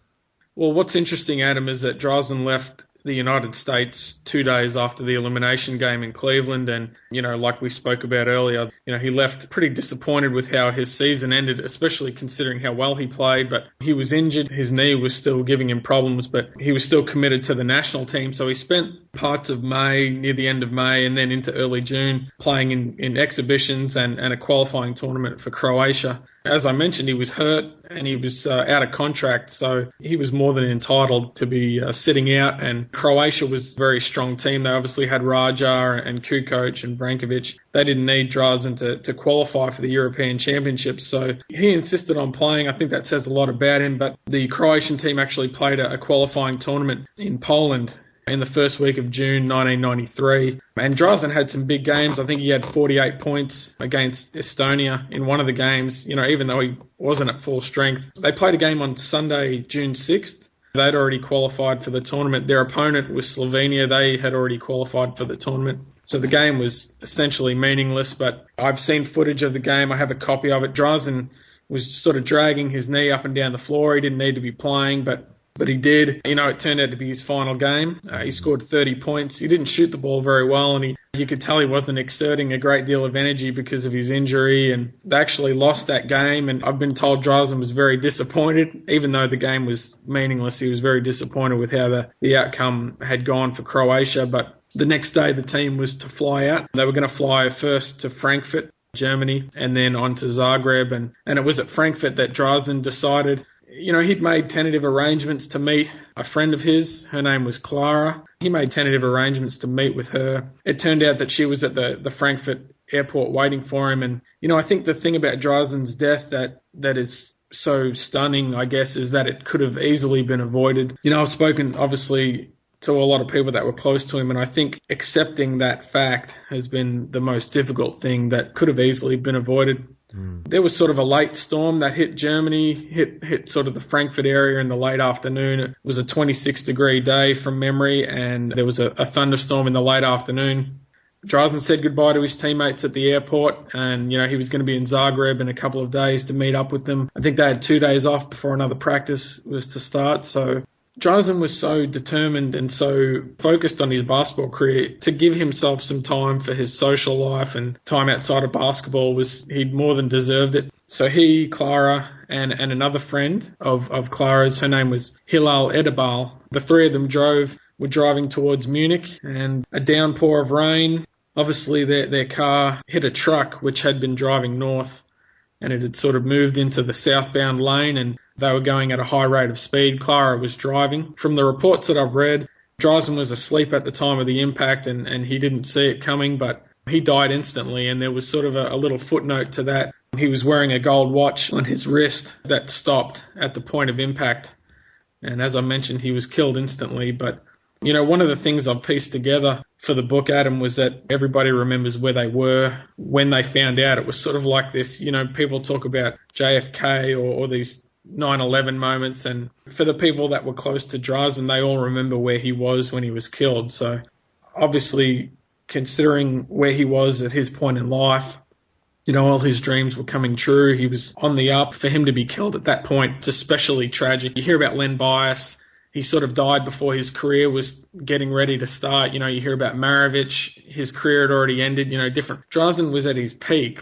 Well, what's interesting, Adam, is that Drazen left the United States 2 days after the elimination game in Cleveland. And, like we spoke about earlier, he left pretty disappointed with how his season ended, especially considering how well he played. But he was injured. His knee was still giving him problems, but he was still committed to the national team. So he spent parts of May, near the end of May, and then into early June playing in exhibitions and a qualifying tournament for Croatia. As I mentioned, he was hurt and he was out of contract, so he was more than entitled to be sitting out. And Croatia was a very strong team. They obviously had Raja and Kukoc and Brankovic. They didn't need Drazen to qualify for the European Championships, so he insisted on playing. I think that says a lot about him. But the Croatian team actually played a qualifying tournament in Poland in the first week of June 1993. And Drazen had some big games. I think he had 48 points against Estonia in one of the games, even though he wasn't at full strength. They played a game on Sunday, June 6th. They'd already qualified for the tournament. Their opponent was Slovenia. They had already qualified for the tournament. So the game was essentially meaningless, but I've seen footage of the game. I have a copy of it. Drazen was sort of dragging his knee up and down the floor. He didn't need to be playing, but he did. It turned out to be his final game. He scored 30 points. He didn't shoot the ball very well, and you could tell he wasn't exerting a great deal of energy because of his injury, and they actually lost that game. And I've been told Drazen was very disappointed. Even though the game was meaningless, he was very disappointed with how the outcome had gone for Croatia. But the next day, the team was to fly out. They were going to fly first to Frankfurt, Germany, and then on to Zagreb. And it was at Frankfurt that Drazen decided, he'd made tentative arrangements to meet a friend of his. Her name was Clara. He made tentative arrangements to meet with her. It turned out that she was at the Frankfurt airport waiting for him. And, I think the thing about Drazen's death that is so stunning, I guess, is that it could have easily been avoided. I've spoken, obviously, to a lot of people that were close to him, and I think accepting that fact has been the most difficult thing that could have easily been avoided. There was sort of a late storm that hit Germany, hit sort of the Frankfurt area in the late afternoon. It was a 26-degree day from memory, and there was a thunderstorm in the late afternoon. Drazen said goodbye to his teammates at the airport, and he was going to be in Zagreb in a couple of days to meet up with them. I think they had 2 days off before another practice was to start. So Drazen was so determined and so focused on his basketball career to give himself some time for his social life and time outside of basketball. He'd more than deserved it. So he, Clara, and another friend of Clara's, her name was Hilal Edebal, the three of them were driving towards Munich, and a downpour of rain. Obviously, their car hit a truck which had been driving north, and it had sort of moved into the southbound lane, and they were going at a high rate of speed. Clara was driving. From the reports that I've read, Drazen was asleep at the time of the impact, and he didn't see it coming, but he died instantly, and there was sort of a little footnote to that. He was wearing a gold watch on his wrist that stopped at the point of impact, and as I mentioned, he was killed instantly. But one of the things I've pieced together for the book, Adam, was that everybody remembers where they were when they found out. It was sort of like this, people talk about JFK or these 9/11 moments, and for the people that were close to Drazen, they all remember where he was when he was killed. So obviously, considering where he was at his point in life, all his dreams were coming true. He was on the up. For him to be killed at that point, it's especially tragic. You hear about Len Bias. He sort of died before his career was getting ready to start. You hear about Maravich. His career had already ended. Different. Drazen was at his peak.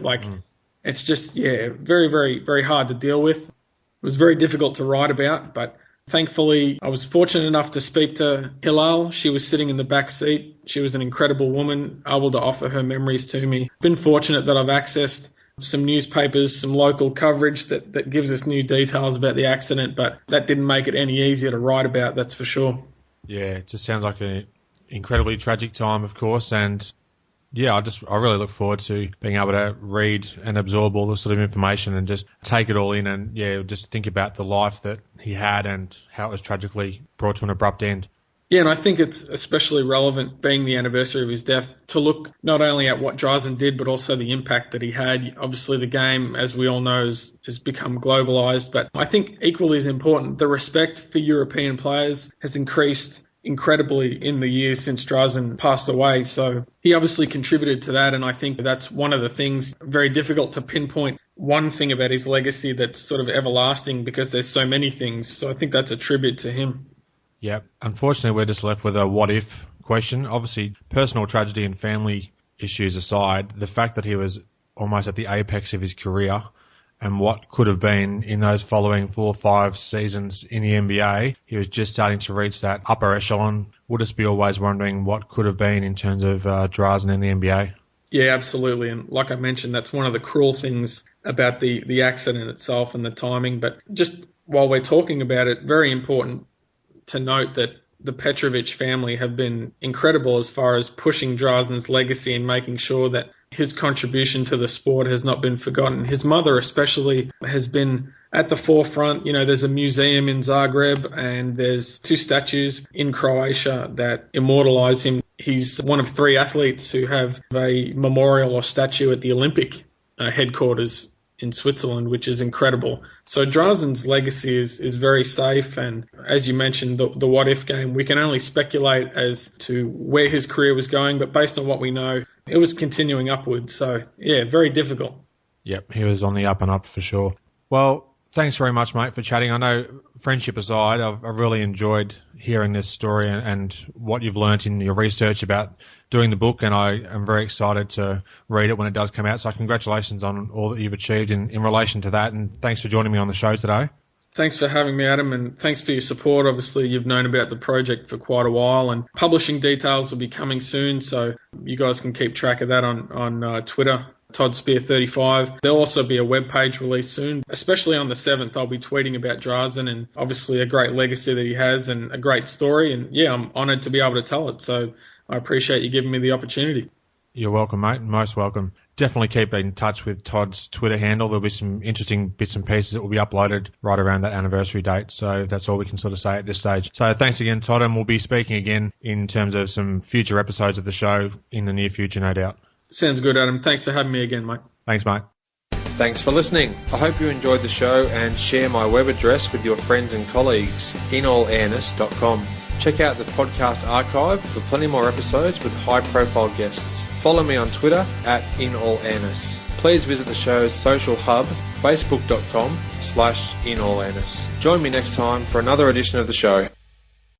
It's just, very, very, very hard to deal with. It was very difficult to write about, but thankfully I was fortunate enough to speak to Hilal. She was sitting in the back seat. She was an incredible woman, able to offer her memories to me. Been fortunate that I've accessed some newspapers, some local coverage that gives us new details about the accident, but that didn't make it any easier to write about, that's for sure. Yeah, it just sounds like an incredibly tragic time, of course, and yeah, I really look forward to being able to read and absorb all this sort of information and just take it all in and, just think about the life that he had and how it was tragically brought to an abrupt end. Yeah, and I think it's especially relevant, being the anniversary of his death, to look not only at what Drazen did, but also the impact that he had. Obviously, the game, as we all know, has become globalised, but I think equally as important, the respect for European players has increased incredibly in the years since Drazen passed away. So he obviously contributed to that, and I think that's one of the things, very difficult to pinpoint one thing about his legacy that's sort of everlasting because there's so many things. So I think that's a tribute to him. Yeah, unfortunately, we're just left with a what-if question. Obviously, personal tragedy and family issues aside, the fact that he was almost at the apex of his career and what could have been in those following 4 or 5 seasons in the NBA, he was just starting to reach that upper echelon. We'll just be always wondering what could have been in terms of Drazen in the NBA. Yeah, absolutely. And like I mentioned, that's one of the cruel things about the accident itself and the timing. But just while we're talking about it, very important to note that the Petrovic family have been incredible as far as pushing Drazen's legacy and making sure that his contribution to the sport has not been forgotten. His mother especially has been at the forefront. There's a museum in Zagreb and there's 2 statues in Croatia that immortalize him. He's one of 3 athletes who have a memorial or statue at the Olympic headquarters in Switzerland, which is incredible. So Drazen's legacy is very safe, and as you mentioned, the what-if game, we can only speculate as to where his career was going, but based on what we know, it was continuing upwards. So, yeah, very difficult. Yep, he was on the up and up for sure. Well, thanks very much, mate, for chatting. I know, friendship aside, I've really enjoyed hearing this story and what you've learnt in your research about doing the book, and I am very excited to read it when it does come out. So congratulations on all that you've achieved in relation to that, and thanks for joining me on the show today. Thanks for having me, Adam, and thanks for your support. Obviously, you've known about the project for quite a while, and publishing details will be coming soon, so you guys can keep track of that on Twitter, Todd Spear 35. There'll also be a webpage released soon, especially on the 7th. I'll be tweeting about Drazen and obviously a great legacy that he has and a great story, and yeah, I'm honoured to be able to tell it, so I appreciate you giving me the opportunity. You're welcome, mate. Most welcome. Definitely keep in touch with Todd's Twitter handle. There'll be some interesting bits and pieces that will be uploaded right around that anniversary date. So that's all we can sort of say at this stage. So thanks again, Todd, and we'll be speaking again in terms of some future episodes of the show in the near future, no doubt. Sounds good, Adam. Thanks for having me again, mate. Thanks, mate. Thanks for listening. I hope you enjoyed the show and share my web address with your friends and colleagues, inallairness.com. Check out the podcast archive for plenty more episodes with high-profile guests. Follow me on Twitter at InAllAirness. Please visit the show's social hub, facebook.com/InAllAirness. Join me next time for another edition of the show.